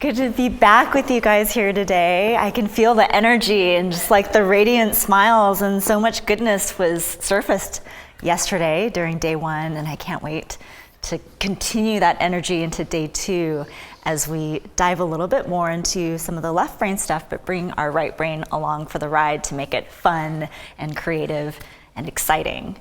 Good to be back with you guys here today. I can feel the energy and just like the radiant smiles, and so much goodness was surfaced yesterday during day one, and I can't wait to continue that energy into day two as we dive a little bit more into some of the left brain stuff, but bring our right brain along for the ride to make it fun and creative and exciting.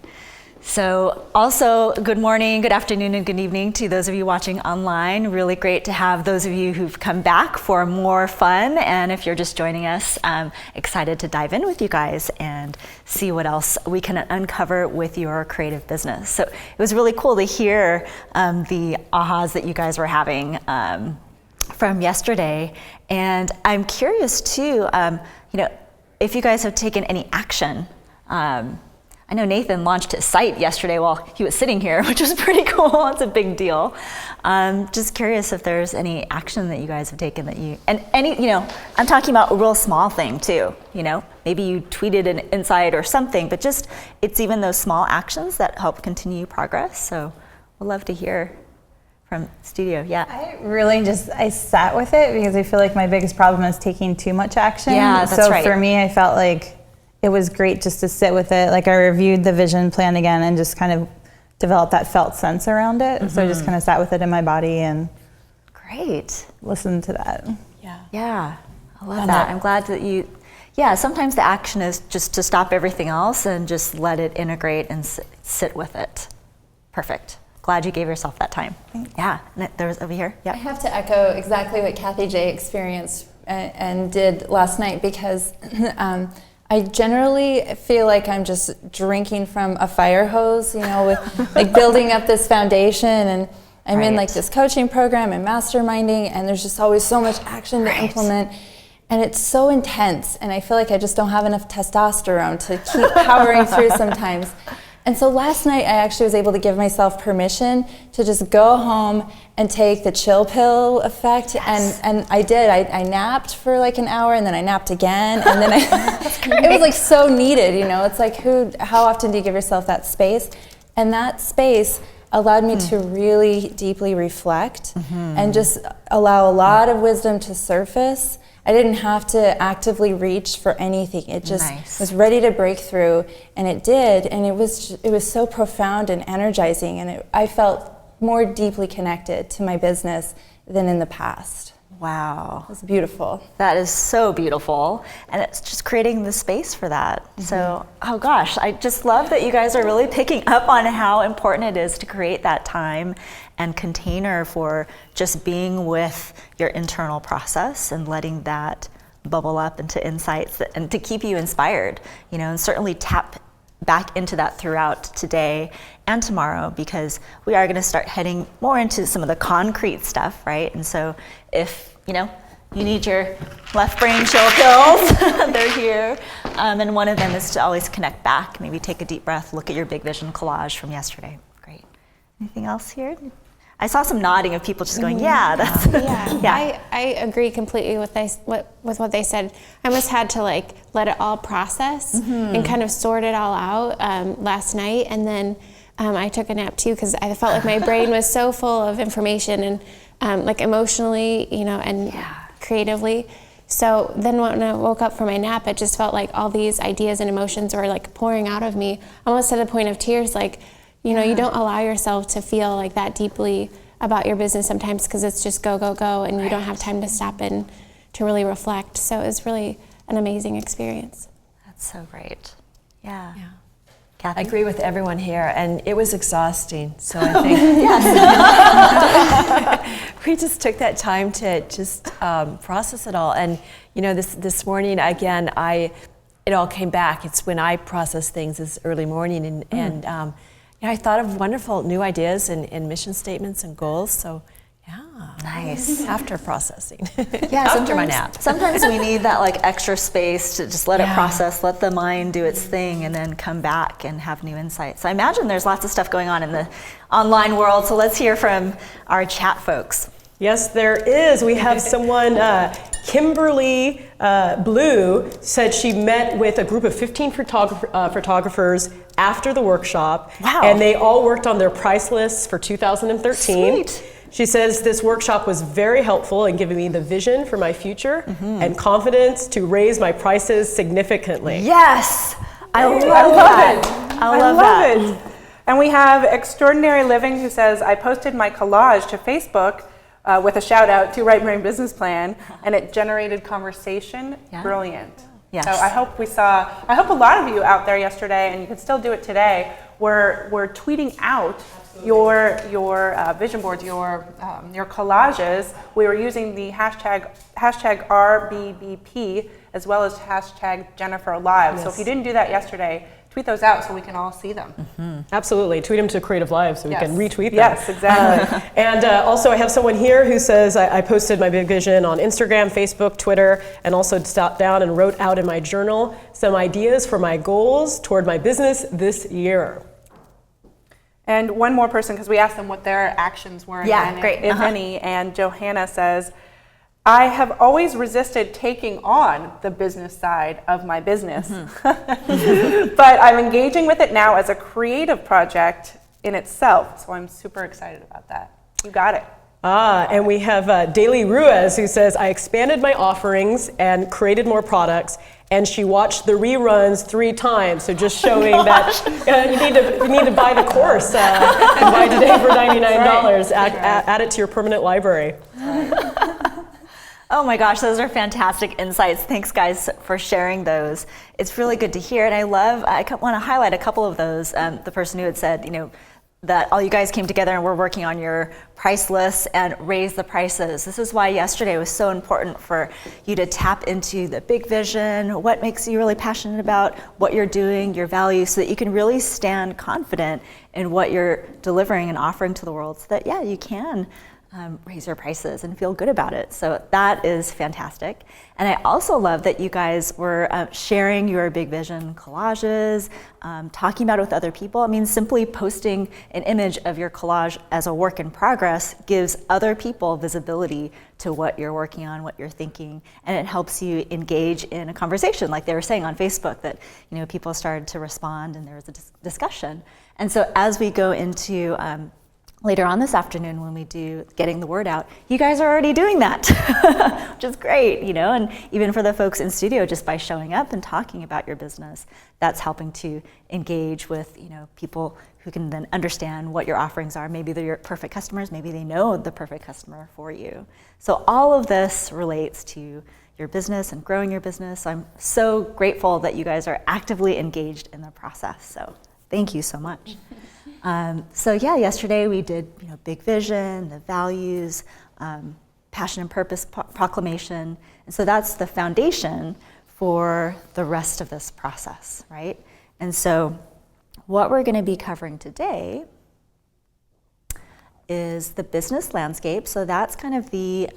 So also, good morning, good afternoon, and good evening to those of you watching online. Really great to have those of you who've come back for more fun. And if you're just joining us, I'm excited to dive in with you guys and see what else we can uncover with your creative business. So it was really cool to hear the ahas that you guys were having from yesterday. And I'm curious too, if you guys have taken any action. I know Nathan launched his site yesterday while he was sitting here, which was pretty cool. It's a big deal. Just curious if there's any action that you guys have taken that you, and any, I'm talking about a real small thing too, maybe you tweeted an insight or something, but just, it's even those small actions that help continue progress. So we'd love to hear from studio. Yeah. I sat with it because I feel like my biggest problem is taking too much action. Yeah, that's right. So for me, I felt like it was great just to sit with it. Like I reviewed the vision plan again and just kind of developed that felt sense around it. Mm-hmm. So I just kind of sat with it in my body and great. Listened to that. Yeah, I love that. I'm glad that sometimes the action is just to stop everything else and just let it integrate and sit with it. Perfect. Glad you gave yourself that time. Thanks. Yeah, and there was over here. Yeah. I have to echo exactly what Kathy J experienced and did last night because I generally feel like I'm just drinking from a fire hose, with like building up this foundation, and I'm in like this coaching program and masterminding, and there's just always so much action to implement, and it's so intense, and I feel like I just don't have enough testosterone to keep powering through sometimes. And so last night I actually was able to give myself permission to just go home and take the chill pill effect. Yes. And I did. I napped for like an hour, and then I napped again, and then it was like so needed, It's like how often do you give yourself that space? And that space allowed me to really deeply reflect and just allow a lot of wisdom to surface. I didn't have to actively reach for anything. It just was ready to break through, and it did. And it was so profound and energizing, and I felt more deeply connected to my business than in the past. Wow. It was beautiful. That is so beautiful, and it's just creating the space for that. So, oh gosh, I just love that you guys are really picking up on how important it is to create that time and container for just being with your internal process and letting that bubble up into insights and to keep you inspired, and certainly tap back into that throughout today and tomorrow, because we are going to start heading more into some of the concrete stuff, right? And so if, you need your left brain chill pills, they're here. And one of them is to always connect back, maybe take a deep breath, look at your big vision collage from yesterday. Great. Anything else here? I saw some nodding of people just going, that's... Yeah. I agree completely with what they said. I almost had to let it all process and kind of sort it all out last night. And then I took a nap too, because I felt like my brain was so full of information and emotionally, and creatively. So then when I woke up from my nap, it just felt like all these ideas and emotions were pouring out of me, almost to the point of tears. You don't allow yourself to feel like that deeply about your business sometimes, because it's just go, go, go, and you don't have time to stop and to really reflect. So it was really an amazing experience. That's so great. Yeah. Kathy? I agree with everyone here, and it was exhausting. So I think we just took that time to just process it all. And this morning again, it all came back. It's when I process things this early morning, and I thought of wonderful new ideas and mission statements and goals. So, nice. After processing, after my nap. Sometimes we need that extra space to just let it process, let the mind do its thing, and then come back and have new insights. So I imagine there's lots of stuff going on in the online world. So let's hear from our chat folks. Yes, there is. We have someone, Kimberly Blue, said she met with a group of 15 photographers after the workshop. Wow. And they all worked on their price lists for 2013. Sweet. She says this workshop was very helpful in giving me the vision for my future and confidence to raise my prices significantly. Yes, I love it. I love that. it. And we have Extraordinary Living who says, I posted my collage to Facebook with a shout out to Right Brain Business Plan, and it generated conversation. Yeah. Brilliant. Yes. So I hope a lot of you out there yesterday, and you can still do it today, were tweeting out your vision boards, your collages. We were using the hashtag RBBP as well as hashtag #JenniferLive. So if you didn't do that yesterday, tweet those out so we can all see them. Absolutely. Tweet them to creativeLIVE so we can retweet them. Yes, exactly. And also I have someone here who says, I posted my big vision on Instagram, Facebook, Twitter, and also sat down and wrote out in my journal some ideas for my goals toward my business this year. And one more person, because we asked them what their actions were, Yeah, great. if any, and Johanna says, I have always resisted taking on the business side of my business, but I'm engaging with it now as a creative project in itself, so I'm super excited about that. You got it. And we have Daily Ruiz who says, I expanded my offerings and created more products, and she watched the reruns 3 times. So just showing that you need to buy the course and buy today for $99. Add it to your permanent library. Oh my gosh, those are fantastic insights. Thanks guys for sharing those. It's really good to hear, and I want to highlight a couple of those. The person who had said, that all you guys came together and were working on your price lists and raised the prices. This is why yesterday was so important for you to tap into the big vision, what makes you really passionate about, what you're doing, your values, so that you can really stand confident in what you're delivering and offering to the world, so that, you can raise your prices and feel good about it. So that is fantastic. And I also love that you guys were sharing your big vision collages, talking about it with other people. I mean, simply posting an image of your collage as a work in progress gives other people visibility to what you're working on, what you're thinking, and it helps you engage in a conversation, like they were saying on Facebook, that people started to respond and there was a discussion. And so as we go into later on this afternoon when we do getting the word out, you guys are already doing that, which is great, and even for the folks in studio, just by showing up and talking about your business, that's helping to engage with, people who can then understand what your offerings are. Maybe they're your perfect customers, maybe they know the perfect customer for you. So all of this relates to your business and growing your business. I'm so grateful that you guys are actively engaged in the process. So thank you so much. Yesterday we did, big vision, the values, passion and purpose proclamation. And so that's the foundation for the rest of this process, right? And so what we're going to be covering today is the business landscape. So that's kind of the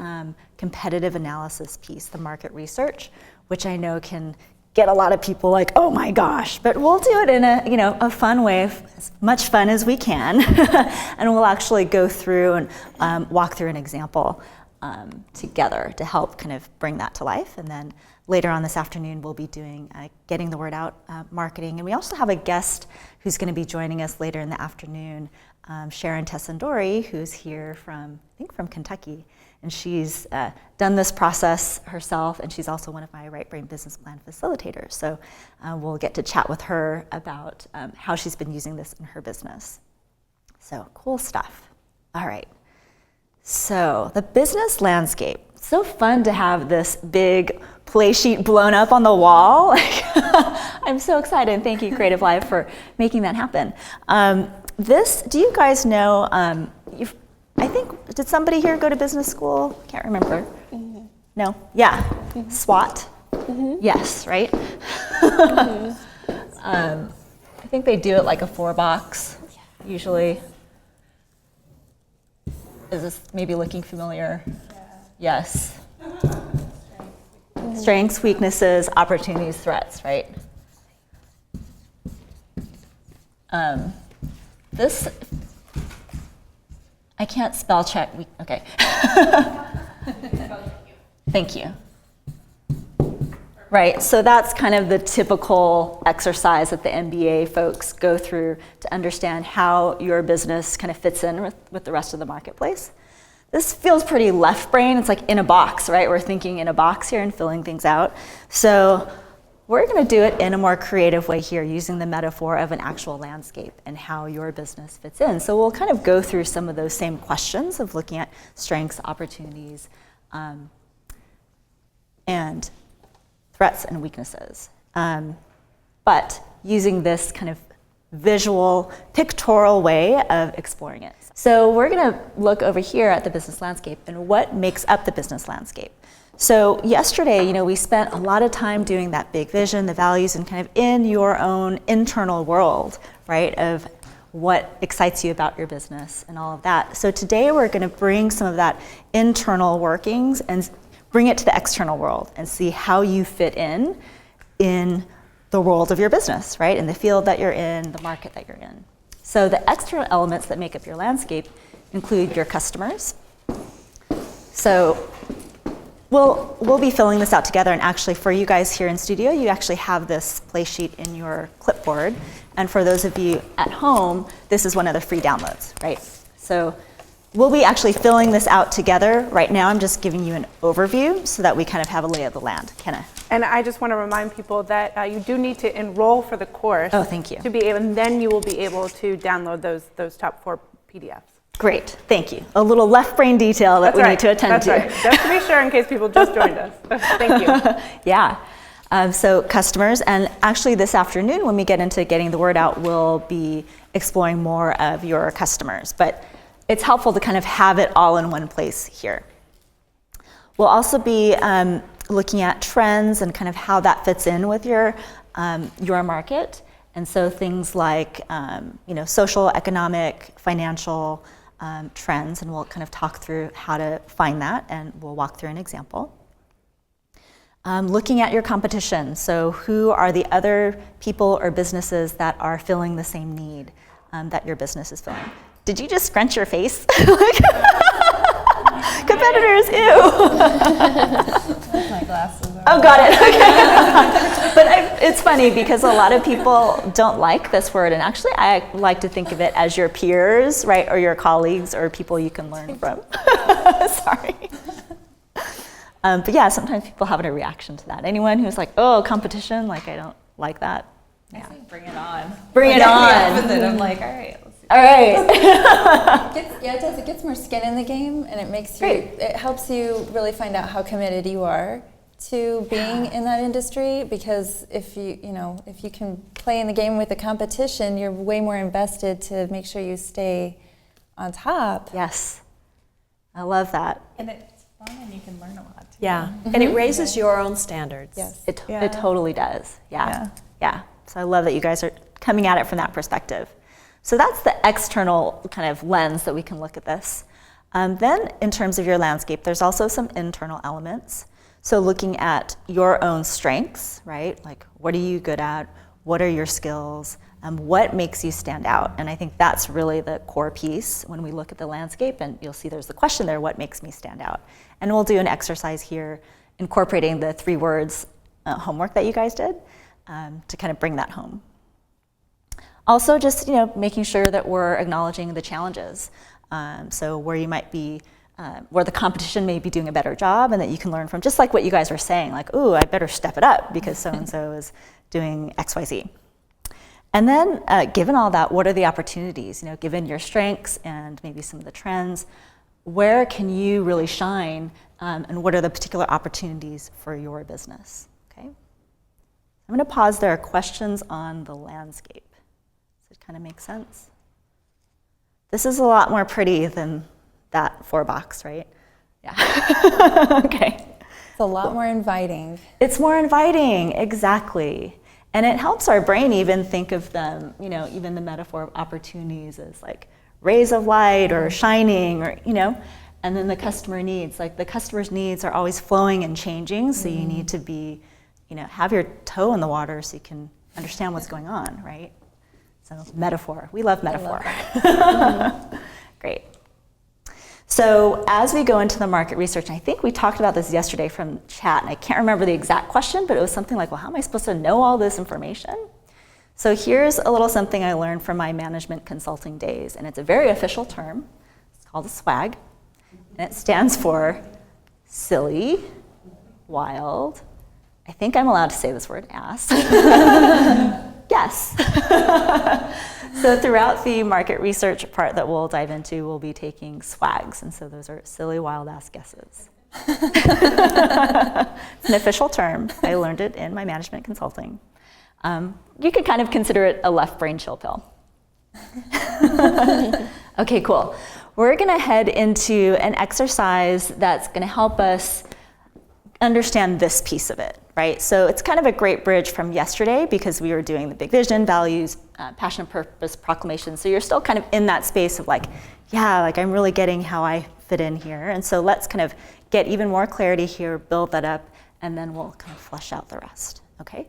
competitive analysis piece, the market research, which I know can get a lot of people like, oh my gosh, but we'll do it in a fun way, as much fun as we can. And we'll actually go through and walk through an example together to help kind of bring that to life. And then later on this afternoon, we'll be doing getting the word out marketing. And we also have a guest who's going to be joining us later in the afternoon, Sharon Tessendori, who's here from Kentucky. And she's done this process herself, and she's also one of my Right Brain Business Plan facilitators. So we'll get to chat with her about how she's been using this in her business. So cool stuff. All right. So the business landscape. So fun to have this big play sheet blown up on the wall. I'm so excited. Thank you, creativeLIVE, for making that happen. Do you guys know, I think, did somebody here go to business school? Can't remember. Mm-hmm. No? Yeah. Mm-hmm. SWAT? Mm-hmm. Yes, right? Mm-hmm. I think they do it like a 4-box, usually. Is this maybe looking familiar? Yeah. Yes. Strengths, weaknesses, opportunities, threats, right? This, I can't spell check. Okay. Thank you. Right, so that's kind of the typical exercise that the MBA folks go through to understand how your business kind of fits in with the rest of the marketplace. This feels pretty left brain. It's like in a box, right? We're thinking in a box here and filling things out. So we're going to do it in a more creative way here, using the metaphor of an actual landscape and how your business fits in. So we'll kind of go through some of those same questions of looking at strengths, opportunities, and threats and weaknesses. But using this kind of visual, pictorial way of exploring it. So we're going to look over here at the business landscape and what makes up the business landscape. So yesterday, we spent a lot of time doing that big vision, the values, and kind of in your own internal world, right, of what excites you about your business and all of that. So today we're going to bring some of that internal workings and bring it to the external world and see how you fit in the world of your business, right? In the field that you're in, the market that you're in. So the external elements that make up your landscape include your customers. So we'll be filling this out together, and actually for you guys here in studio, you actually have this play sheet in your clipboard. And for those of you at home, this is one of the free downloads, right? So we'll be actually filling this out together. Right now I'm just giving you an overview so that we kind of have a lay of the land. Kenna. And I just want to remind people that you do need to enroll for the course. Oh, thank you. To be able, and then you will be able to download those top 4 PDFs. Great, thank you. A little left brain detail that we need to attend to. That's right. Just to be sure, in case people just joined us. Thank you. Yeah. So customers, and actually this afternoon when we get into getting the word out, we'll be exploring more of your customers. But it's helpful to kind of have it all in one place here. We'll also be looking at trends and kind of how that fits in with your market. And so things like social, economic, financial trends, and we'll kind of talk through how to find that, and we'll walk through an example. Looking at your competition, so who are the other people or businesses that are filling the same need that your business is filling? Did you just scrunch your face? Competitors, ew. My glasses are Oh, got it. Okay. But it's funny because a lot of people don't like this word, and actually I like to think of it as your peers, right, or your colleagues or people you can learn from. Sorry. But yeah, sometimes people have a reaction to that. Anyone who's like, oh, competition, like I don't like that. I say bring it on. Bring it on. I'm like, all right. All right. It does. It gets more skin in the game, and it makes you. It helps you really find out how committed you are to being in that industry. Because if you can play in the game with the competition, you're way more invested to make sure you stay on top. Yes, I love that. And it's fun, and you can learn a lot too. Yeah, and it raises your own standards. Yes. It totally does. Yeah. So I love that you guys are coming at it from that perspective. So that's the external kind of lens that we can look at this. Then in terms of your landscape, there's also some internal elements. So looking at your own strengths, right? Like what are you good at? What are your skills? What makes you stand out? And I think that's really the core piece when we look at the landscape, and you'll see there's the question there, what makes me stand out? And we'll do an exercise here incorporating the 3 words homework that you guys did to kind of bring that home. Also, just making sure that we're acknowledging the challenges. So where you might be, where the competition may be doing a better job, and that you can learn from, just like what you guys were saying, like, ooh, I better step it up because so-and-so is doing X, Y, Z. And then, given all that, what are the opportunities? Given your strengths and maybe some of the trends, where can you really shine, and what are the particular opportunities for your business? Okay. I'm going to pause. There are questions on the landscape. Does it kind of make sense? This is a lot more pretty than that 4-box, right? Yeah. Okay. It's a lot more inviting. It's more inviting, exactly. And it helps our brain even think of them, even the metaphor of opportunities as like rays of light or shining, or, and then the customer needs, like the customer's needs are always flowing and changing. So you need to be, have your toe in the water so you can understand what's going on, right? So metaphor, we love metaphor. Great. So as we go into the market research, and I think we talked about this yesterday from chat, and I can't remember the exact question, but it was something like, well, how am I supposed to know all this information? So here's a little something I learned from my management consulting days, and it's a very official term. It's called a swag. And it stands for silly, wild, I think I'm allowed to say this word, ass. Yes. So throughout the market research part that we'll dive into, we'll be taking swags. And so those are silly, wild ass guesses. It's an official term. I learned it in my management consulting. You could kind of consider it a left brain chill pill. Okay, cool. We're going to head into an exercise that's going to help us understand this piece of it, right? So it's kind of a great bridge from yesterday because we were doing the big vision, values, passion and purpose proclamation. So you're still kind of in that space of like, yeah, like I'm really getting how I fit in here. And so let's kind of get even more clarity here, build that up, and then we'll kind of flesh out the rest, okay?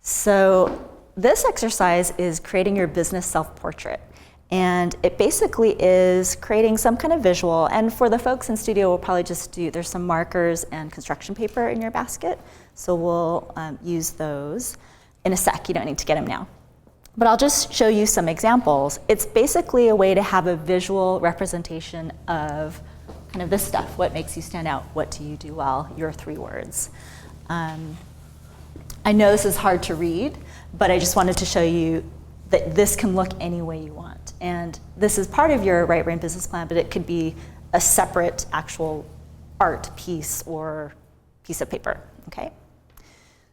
So this exercise is creating your business self-portrait. And it basically is creating some kind of visual. And for the folks in studio, we'll probably just there's some markers and construction paper in your basket. So we'll use those in a sec. You don't need to get them now. But I'll just show you some examples. It's basically a way to have a visual representation of kind of this stuff. What makes you stand out? What do you do well? Your 3 words. I know this is hard to read, but I just wanted to show you that this can look any way you want. And this is part of your right brain business plan, but it could be a separate actual art piece or piece of paper, okay?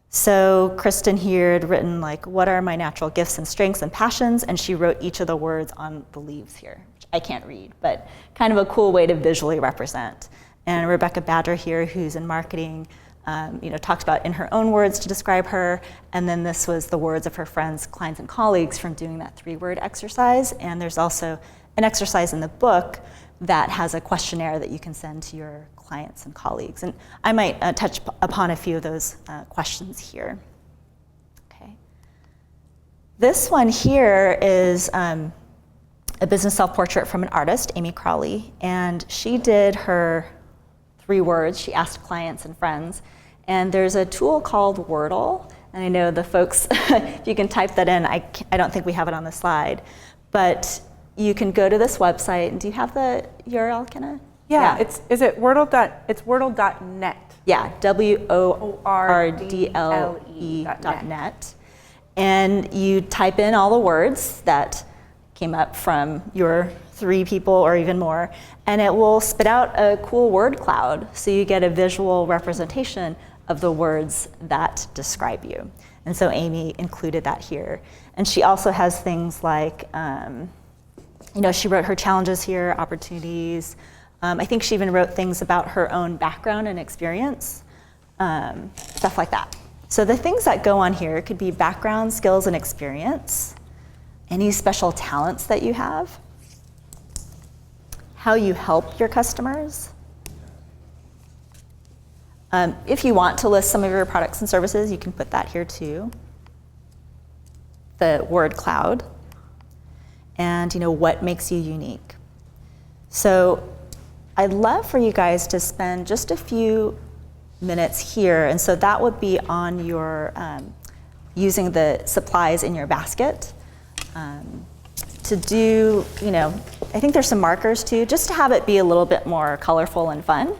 So Kristen here had written like, what are my natural gifts and strengths and passions? And she wrote each of the words on the leaves here, which I can't read, but kind of a cool way to visually represent. And Rebecca Badger here, who's in marketing, talked about in her own words to describe her, and then this was the words of her friends, clients, and colleagues from doing that 3-word exercise. And there's also an exercise in the book that has a questionnaire that you can send to your clients and colleagues. And I might touch upon a few of those questions here. Okay. This one here is a business self-portrait from an artist, Amy Crowley, and she did her 3 words. She asked clients and friends. And there's a tool called Wordle. And I know the folks, if you can type that in, I don't think we have it on the slide. But you can go to this website. Do you have the URL, Kenna? Yeah. Is it Wordle? It's Wordle.net. Yeah, WORDLE.net. And you type in all the words that came up from your 3 people or even more, and it will spit out a cool word cloud, so you get a visual representation of the words that describe you. And so Amy included that here. And she also has things like, she wrote her challenges here, opportunities. I think she even wrote things about her own background and experience, stuff like that. So the things that go on here could be background, skills, and experience, any special talents that you have, how you help your customers. If you want to list some of your products and services, you can put that here too. The word cloud. And what makes you unique. So I'd love for you guys to spend just a few minutes here. And so that would be on your, using the supplies in your basket. To do, I think there's some markers too, just to have it be a little bit more colorful and fun.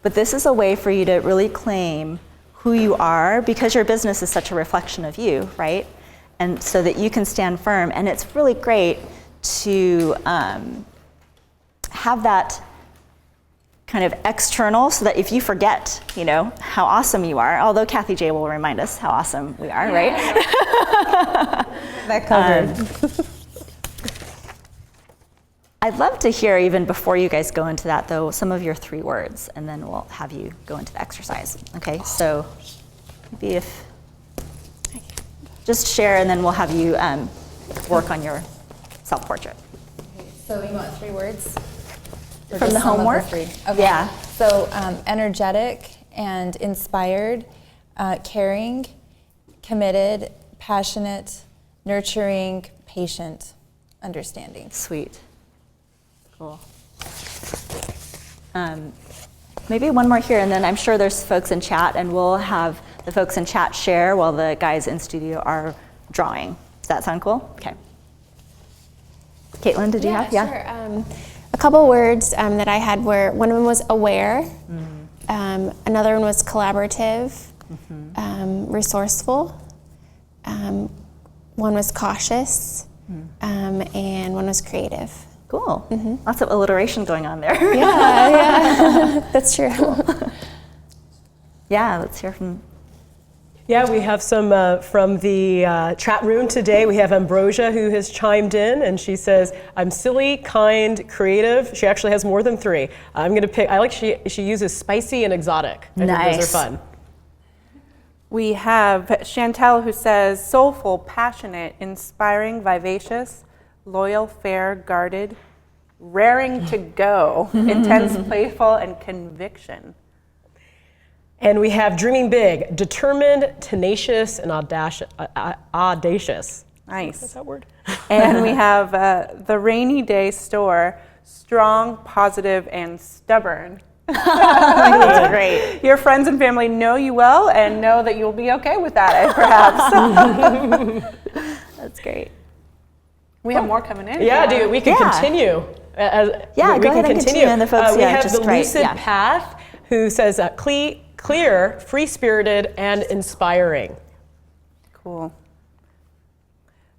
But this is a way for you to really claim who you are, because your business is such a reflection of you, right? And so that you can stand firm. And it's really great to have that kind of external, so that if you forget, how awesome you are, although Kathy J will remind us how awesome we are, right? That covered. I'd love to hear, even before you guys go into that, though, some of your 3 words, and then we'll have you go into the exercise. Okay, so maybe if just share, and then we'll have you work on your self-portrait. So you want 3 words? Or From just the some of homework? 3? Okay. Yeah. So energetic and inspired, caring, committed, passionate, nurturing, patient, understanding. Sweet. Cool. Maybe one more here, and then I'm sure there's folks in chat, and we'll have the folks in chat share while the guys in studio are drawing. Does that sound cool? Okay. Caitlin, did you have? Sure. A couple words that I had were, one of them was aware, another one was collaborative, resourceful, one was cautious, and one was creative. Cool. Lots of alliteration going on there. Yeah, that's true. Yeah, let's hear from. Yeah, we have some from the chat room today. We have Ambrosia who has chimed in, and she says, "I'm silly, kind, creative." She actually has more than 3. I'm gonna pick. I like she uses spicy and exotic. I think those are fun. We have Chantel who says soulful, passionate, inspiring, vivacious, loyal, fair, guarded, raring to go, intense, playful, and conviction. And we have dreaming big, determined, tenacious, and audacious. Nice. That's that word. And we have the rainy day store, strong, positive, and stubborn. That's great. Your friends and family know you well and know that you'll be okay with that, perhaps. That's great. We have more coming in. Yeah, dude, we can continue. Go ahead and continue, and the folks, we have just the Lucid Path, who says clear, free-spirited, and inspiring. Cool.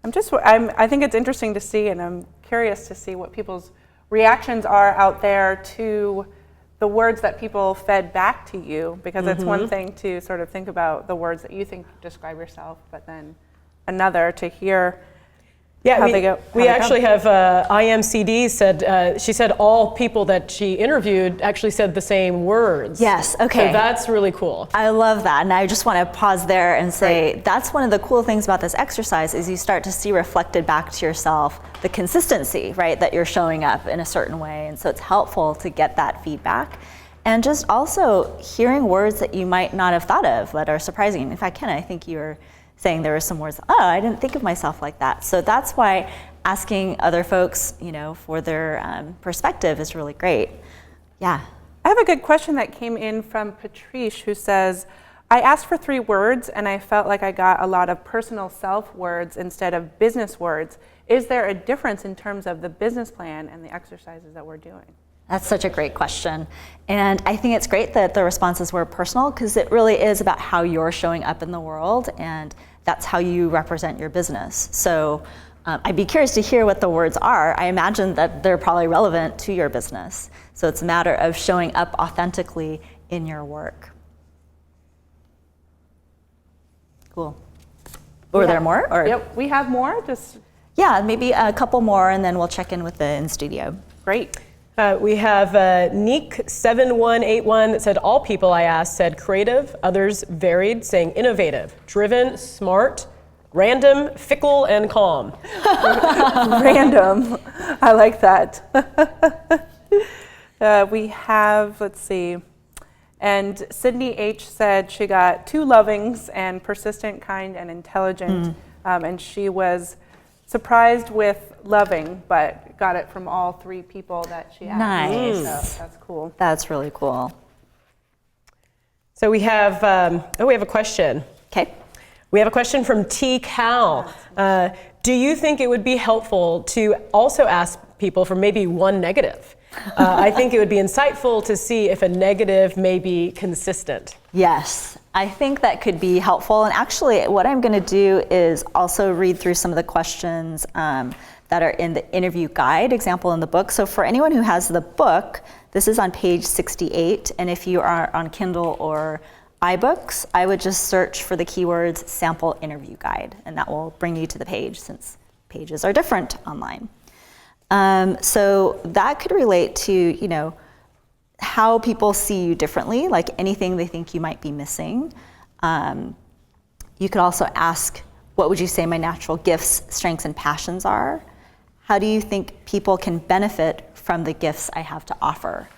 I think it's interesting to see, and I'm curious to see what people's reactions are out there to the words that people fed back to you, because it's one thing to sort of think about the words that you think describe yourself, but then another to hear how they go. We actually have IMCD said, she said all people that she interviewed actually said the same words. Yes, okay. So that's really cool. I love that, and I just want to pause there and say that's one of the cool things about this exercise is you start to see reflected back to yourself the consistency, right, that you're showing up in a certain way, and so it's helpful to get that feedback. And just also hearing words that you might not have thought of that are surprising. In fact, Ken, I think you were saying there were some words, I didn't think of myself like that. So that's why asking other folks, for their perspective is really great. Yeah. I have a good question that came in from Patrice, who says, I asked for 3 words and I felt like I got a lot of personal self words instead of business words. Is there a difference in terms of the business plan and the exercises that we're doing? That's such a great question. And I think it's great that the responses were personal, because it really is about how you're showing up in the world, and that's how you represent your business. So I'd be curious to hear what the words are. I imagine that they're probably relevant to your business. So it's a matter of showing up authentically in your work. Cool. Were there more? Or? Yep, we have more. Yeah, maybe a couple more, and then we'll check in with the in-studio. Great. We have Neek7181 that said, all people I asked said creative, others varied, saying innovative, driven, smart, random, fickle, and calm. Random. I like that. We have, let's see, and Sydney H said she got 2 lovings and persistent, kind, and intelligent, and she was surprised with loving, but got it from all 3 people that she asked. Nice. So that's cool. That's really cool. So we have a question. Okay. We have a question from T. Cal. Do you think it would be helpful to also ask people for maybe one negative? I think it would be insightful to see if a negative may be consistent. Yes, I think that could be helpful. And actually, what I'm going to do is also read through some of the questions that are in the interview guide example in the book. So for anyone who has the book, this is on page 68. And if you are on Kindle or iBooks, I would just search for the keywords sample interview guide, and that will bring you to the page since pages are different online. So that could relate to, how people see you differently, like anything they think you might be missing. You could also ask, what would you say my natural gifts, strengths, and passions are? How do you think people can benefit from the gifts I have to offer?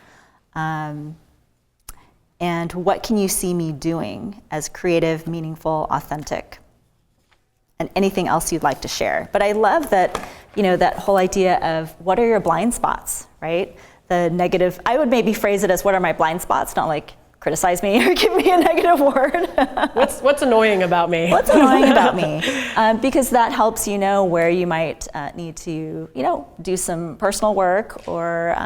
And what can you see me doing as creative, meaningful, authentic? And anything else you'd like to share. But I love that, that whole idea of what are your blind spots, right? The negative, I would maybe phrase it as what are my blind spots, not like criticize me or give me a negative word. What's annoying about me? What's annoying about me? Because that helps you know where you might need to, do some personal work, or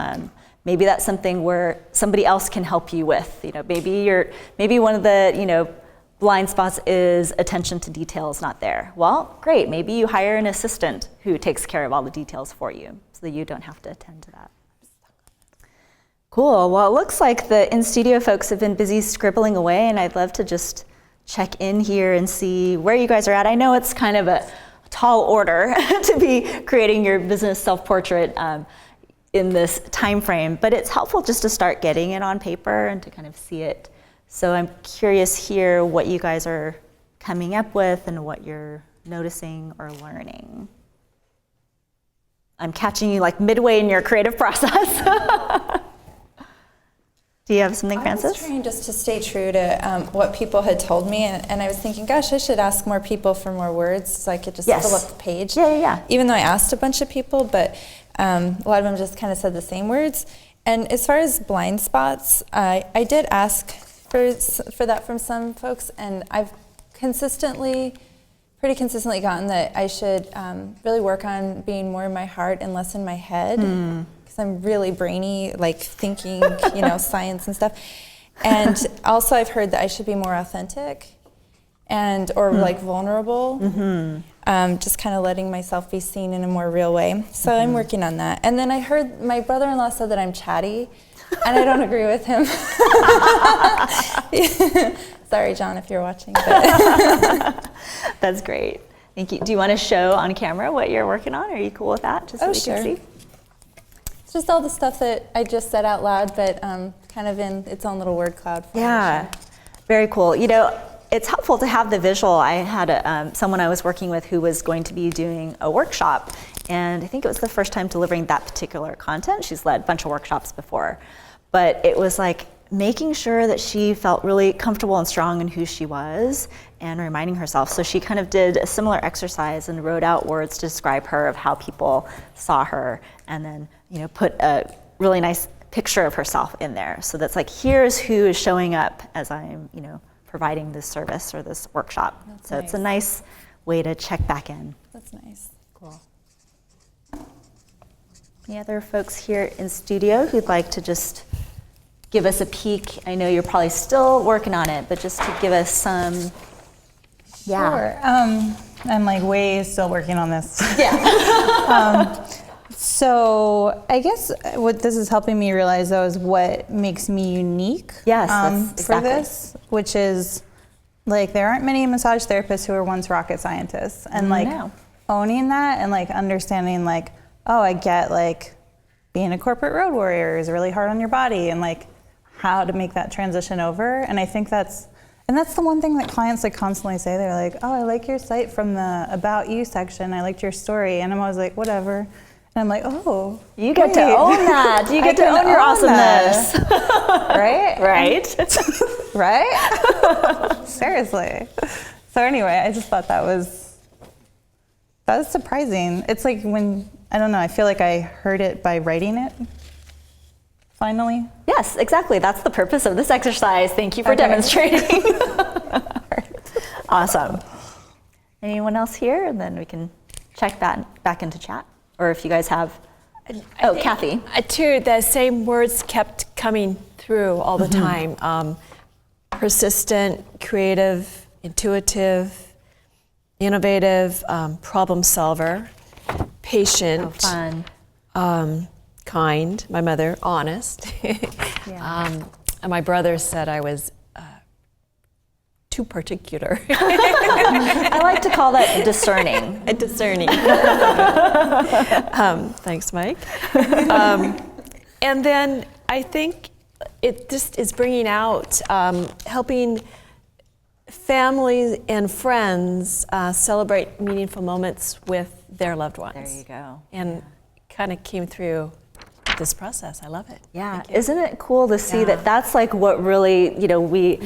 maybe that's something where somebody else can help you with. Maybe one of the, blind spots is attention to detail is not there. Well, great. Maybe you hire an assistant who takes care of all the details for you so that you don't have to attend to that. Cool. Well, it looks like the in-studio folks have been busy scribbling away, and I'd love to just check in here and see where you guys are at. I know it's kind of a tall order to be creating your business self-portrait in this time frame, but it's helpful just to start getting it on paper and to kind of see it. So I'm curious here what you guys are coming up with and what you're noticing or learning. I'm catching you like midway in your creative process. Do you have something, Frances? I was trying just to stay true to what people had told me, and I was thinking, gosh, I should ask more people for more words so I could just fill up the page. Yeah. Even though I asked a bunch of people, but a lot of them just kind of said the same words. And as far as blind spots, I did ask for that from some folks, and I've pretty consistently gotten that I should really work on being more in my heart and less in my head. Because I'm really brainy, like thinking, science and stuff. And also I've heard that I should be more authentic or like vulnerable. Just kind of letting myself be seen in a more real way. So I'm working on that. And then I heard my brother-in-law said that I'm chatty, and I don't agree with him. Sorry, John, if you're watching. But That's great. Thank you. Do you want to show on camera what you're working on? Are you cool with that? Just so we can see. It's just all the stuff that I just said out loud, but kind of in its own little word cloud form. Yeah, very cool. It's helpful to have the visual. I had someone I was working with who was going to be doing a workshop, and I think it was the first time delivering that particular content. She's led a bunch of workshops before, but it was like making sure that she felt really comfortable and strong in who she was and reminding herself. So she kind of did a similar exercise and wrote out words to describe her of how people saw her, and then put a really nice picture of herself in there. So that's like, here's who is showing up as I'm providing this service or this workshop. That's nice. It's a nice way to check back in. That's nice. Cool. Any other folks here in studio who'd like to just give us a peek? I know you're probably still working on it, but just to give us some. Sure. I'm like way still working on this. Yeah. So I guess what this is helping me realize, though, is what makes me unique. Yes, that's for exactly. this, which is like there aren't many massage therapists who were once rocket scientists, and like owning that and like understanding like, oh, I get like being a corporate road warrior is really hard on your body, and like how to make that transition over. And I think that's the one thing that clients like constantly say. They're like, oh, I like your site from the About You section. I liked your story. And I'm always like, whatever. And I'm like, oh, you get to own that. You get to own your awesomeness. Right? Right? Right? Seriously. So anyway, I just thought that was surprising. It's like when, I don't know, I feel like I heard it by writing it. Finally. Yes, exactly. That's the purpose of this exercise. Thank you for demonstrating. Awesome. Anyone else here? And then we can check that back into chat. Or if you guys have, Kathy. Too, the same words kept coming through all the time. Persistent, creative, intuitive, innovative, problem solver, patient, fun. Kind, my mother, honest. And my brother said I was too particular. I like to call that discerning. Discerning. Thanks, Mike. And then I think it just is bringing out, helping families and friends celebrate meaningful moments with their loved ones. There you go. And kind of came through this process. I love it. Yeah, isn't it cool to see that that's like what really, we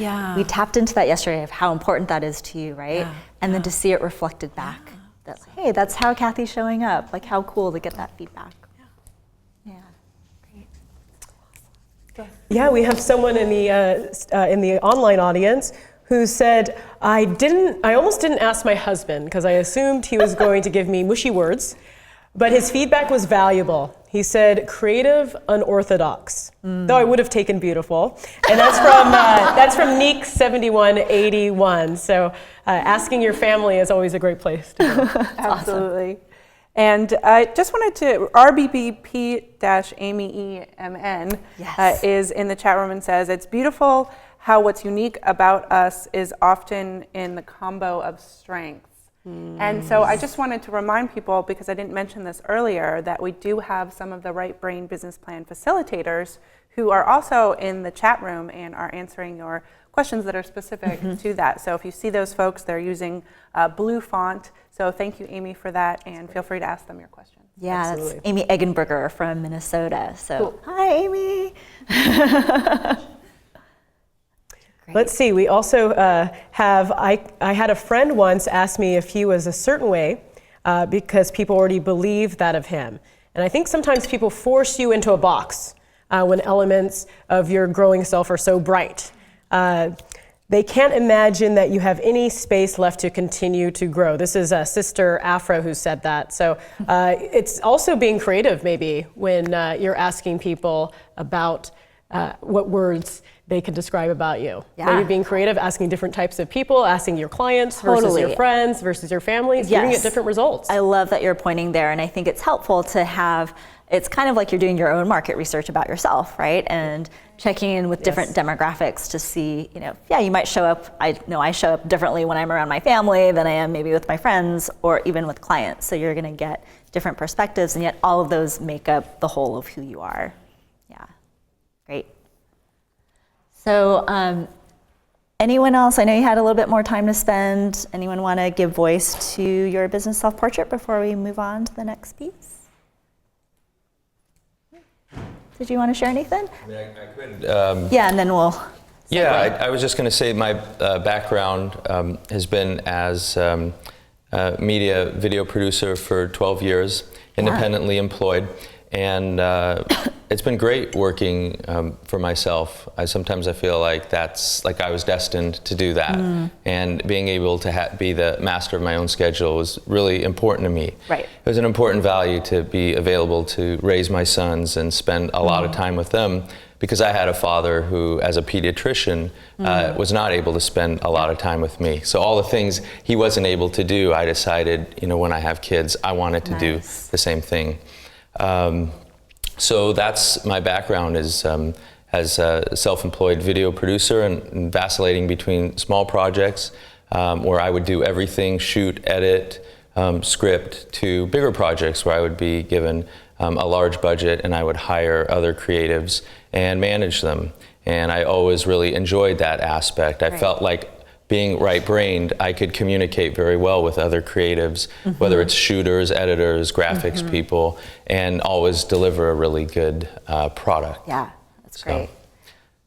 tapped into that yesterday of how important that is to you, right? And then to see it reflected back. That's, hey, that's how Kathy's showing up. Like how cool to get that feedback. Yeah, great. Yeah, we have someone in the online audience who said, I almost didn't ask my husband because I assumed he was going to give me mushy words, but his feedback was valuable. He said, creative, unorthodox, though I would have taken beautiful. And that's from Neek7181. So asking your family is always a great place to go. Absolutely. And I just wanted to, RBBP-AmyEMN is in the chat room and says, it's beautiful how what's unique about us is often in the combo of strengths. And so I just wanted to remind people, because I didn't mention this earlier, that we do have some of the Right Brain Business Plan facilitators who are also in the chat room and are answering your questions that are specific to that. So if you see those folks, they're using blue font. So thank you, Amy, for that, and feel free to ask them your questions. Yeah, Absolutely. that's Amy Eggenberger from Minnesota. So Cool. Hi, Amy. Let's see, we also I had a friend once ask me if he was a certain way because people already believe that of him. And I think sometimes people force you into a box when elements of your growing self are so bright. They can't imagine that you have any space left to continue to grow. This is Sister Afro who said that. So it's also being creative maybe when you're asking people about what words they can describe about you. Yeah. Maybe being creative, asking different types of people, asking your clients versus your friends versus your families, giving it different results. I love that you're pointing there, and I think it's helpful to have, it's kind of like you're doing your own market research about yourself, right? And checking in with different demographics to see, you might show up, I know I show up differently when I'm around my family than I am maybe with my friends or even with clients. So you're gonna get different perspectives, and yet all of those make up the whole of who you are. Yeah, great. So anyone else, I know you had a little bit more time to spend. Anyone want to give voice to your business self-portrait before we move on to the next piece? Did you want to share anything? I mean, I could. Yeah, and then we'll. Yeah, I was just going to say my background has been as a media video producer for 12 years, independently employed. And it's been great working for myself. Sometimes I feel like that's like I was destined to do that. And being able to be the master of my own schedule was really important to me. Right. It was an important value to be available to raise my sons and spend a lot of time with them, because I had a father who, as a pediatrician, was not able to spend a lot of time with me. So all the things he wasn't able to do, I decided, when I have kids, I wanted to do the same thing. So that's my background is as a self-employed video producer and vacillating between small projects where I would do everything, shoot, edit, script, to bigger projects where I would be given a large budget and I would hire other creatives and manage them. And I always really enjoyed that aspect. I felt like being right-brained, I could communicate very well with other creatives, whether it's shooters, editors, graphics people, and always deliver a really good product. Yeah, that's great.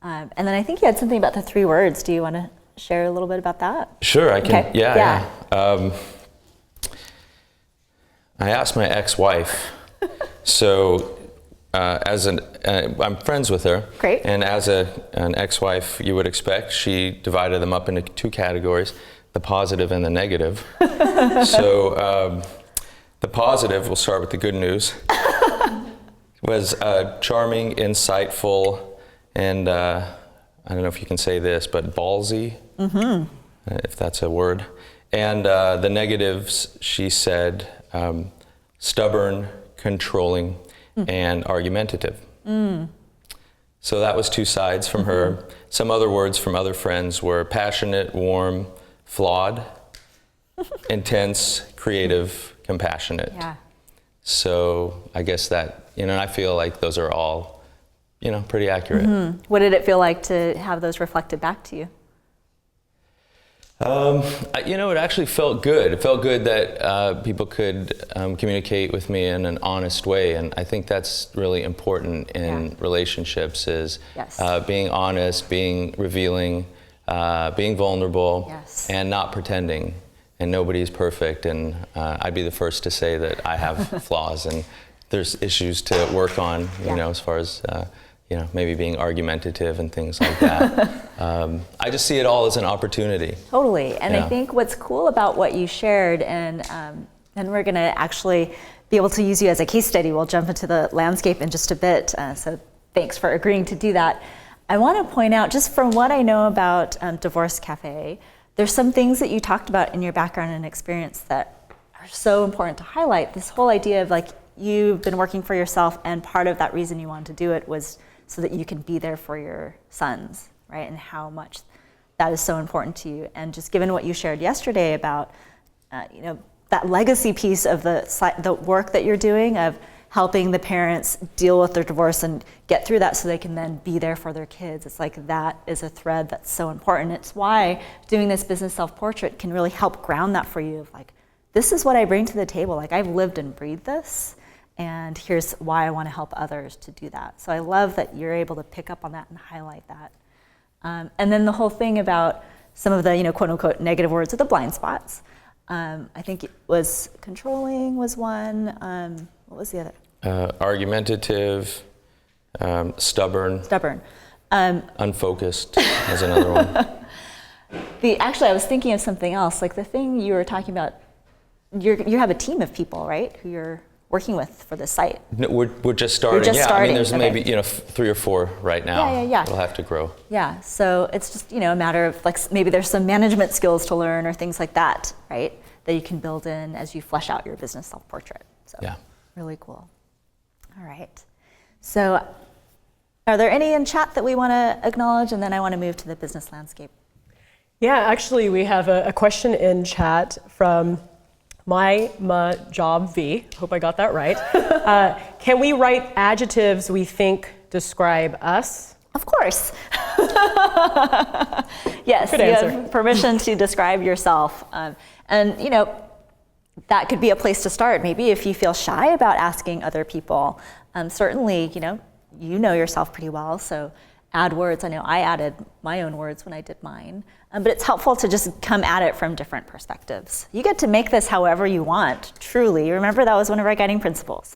And then I think you had something about the 3 words. Do you want to share a little bit about that? Sure, I can. Okay. Yeah. I asked my ex-wife, so I'm friends with her. Great. And as an ex-wife, you would expect, she divided them up into 2 categories, the positive and the negative. So the positive, we'll start with the good news, was charming, insightful, and I don't know if you can say this, but ballsy, if that's a word. And the negatives, she said, stubborn, controlling, and argumentative. So that was 2 sides from her. Some other words from other friends were passionate, warm, flawed, intense, creative, compassionate. Yeah. So I guess that, I feel like those are all, pretty accurate. What did it feel like to have those reflected back to you? It actually felt good. It felt good that people could communicate with me in an honest way, and I think that's really important in relationships is being honest, being revealing, being vulnerable, and not pretending. And nobody's perfect, and I'd be the first to say that I have flaws and there's issues to work on, as far as maybe being argumentative and things like that. I just see it all as an opportunity. Totally. And I think what's cool about what you shared, and we're going to actually be able to use you as a case study. We'll jump into the landscape in just a bit. So thanks for agreeing to do that. I want to point out, just from what I know about Divorce Cafe, there's some things that you talked about in your background and experience that are so important to highlight. This whole idea of like, you've been working for yourself, and part of that reason you wanted to do it was so that you can be there for your sons, right? And how much that is so important to you. And just given what you shared yesterday about, that legacy piece of the work that you're doing of helping the parents deal with their divorce and get through that so they can then be there for their kids. It's like that is a thread that's so important. It's why doing this business self-portrait can really help ground that for you of like, this is what I bring to the table. Like, I've lived and breathed this, and here's why I want to help others to do that. So I love that you're able to pick up on that and highlight that. And then the whole thing about some of the, quote unquote, negative words or the blind spots. I think it was controlling was one. What was the other? Argumentative, stubborn. Unfocused is another one. Actually, I was thinking of something else. Like the thing you were talking about, you have a team of people, right, who you're working with for this site. No, we're just starting. I mean, there's maybe 3 or 4 right now. Yeah. It'll have to grow. Yeah. So it's just a matter of like maybe there's some management skills to learn or things like that, right, that you can build in as you flesh out your business self-portrait. So really cool. All right. So are there any in chat that we want to acknowledge? And then I want to move to the business landscape. Yeah, actually, we have a question in chat from my job V. Hope I got that right. Can we write adjectives we think describe us? Of course. Yes, Good you answer. have permission to describe yourself. And that could be a place to start. Maybe if you feel shy about asking other people, certainly, you know yourself pretty well, so add words. I know I added my own words when I did mine, but it's helpful to just come at it from different perspectives. You get to make this however you want, truly. Remember, that was one of our guiding principles.